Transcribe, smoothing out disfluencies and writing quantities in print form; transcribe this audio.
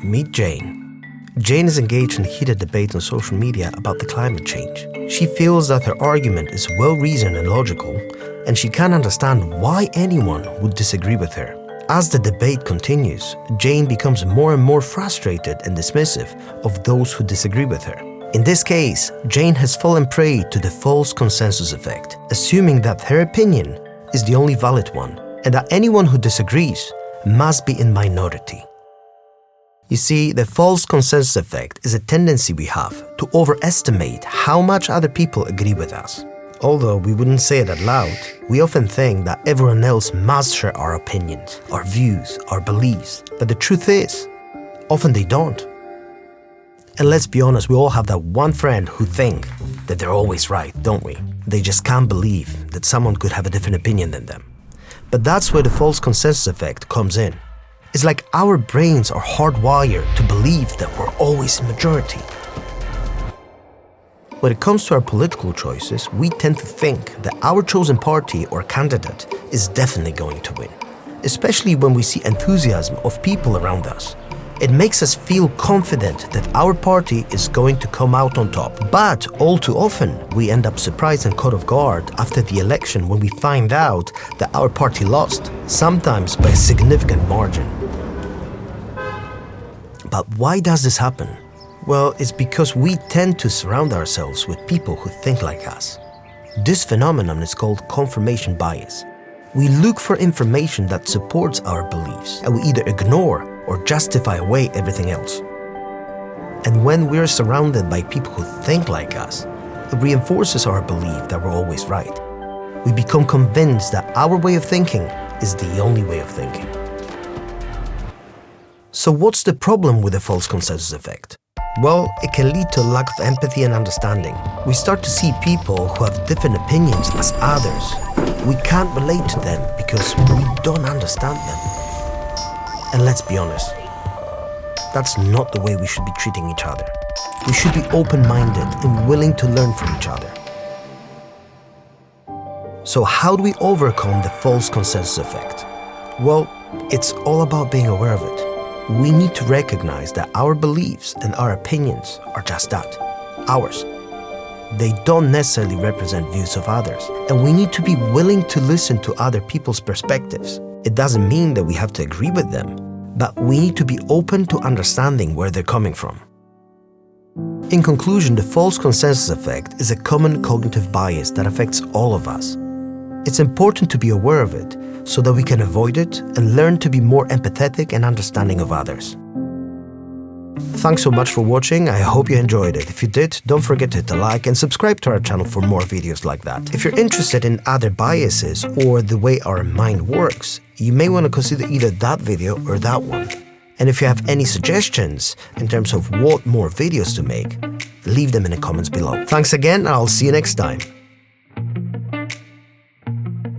Meet Jane. Jane is engaged in heated debate on social media about the climate change. She feels that her argument is well-reasoned and logical, and she can't understand why anyone would disagree with her. As the debate continues, Jane becomes more and more frustrated and dismissive of those who disagree with her. In this case, Jane has fallen prey to the false consensus effect, assuming that her opinion is the only valid one, and that anyone who disagrees must be in minority. You see, the false consensus effect is a tendency we have to overestimate how much other people agree with us. Although we wouldn't say it out loud, we often think that everyone else must share our opinions, our views, our beliefs. But the truth is, often they don't. And let's be honest, we all have that one friend who think that they're always right, don't we? They just can't believe that someone could have a different opinion than them. But that's where the false consensus effect comes in. It's like our brains are hardwired to believe that we're always in majority. When it comes to our political choices, we tend to think that our chosen party or candidate is definitely going to win, especially when we see enthusiasm of people around us. It makes us feel confident that our party is going to come out on top. But all too often, we end up surprised and caught off guard after the election when we find out that our party lost, sometimes by a significant margin. But why does this happen? Well, it's because we tend to surround ourselves with people who think like us. This phenomenon is called confirmation bias. We look for information that supports our beliefs, and we either ignore or justify away everything else. And when we're surrounded by people who think like us, it reinforces our belief that we're always right. We become convinced that our way of thinking is the only way of thinking. So what's the problem with the false consensus effect? Well, it can lead to a lack of empathy and understanding. We start to see people who have different opinions as others. We can't relate to them because we don't understand them. And let's be honest, that's not the way we should be treating each other. We should be open-minded and willing to learn from each other. So how do we overcome the false consensus effect? Well, it's all about being aware of it. We need to recognize that our beliefs and our opinions are just that, ours. They don't necessarily represent views of others, and we need to be willing to listen to other people's perspectives. It doesn't mean that we have to agree with them, but we need to be open to understanding where they're coming from. In conclusion, the false consensus effect is a common cognitive bias that affects all of us. It's important to be aware of it so that we can avoid it and learn to be more empathetic and understanding of others. Thanks so much for watching. I hope you enjoyed it. If you did, don't forget to hit the like and subscribe to our channel for more videos like that. If you're interested in other biases or the way our mind works, you may want to consider either that video or that one. And if you have any suggestions in terms of what more videos to make, leave them in the comments below. Thanks again, and I'll see you next time.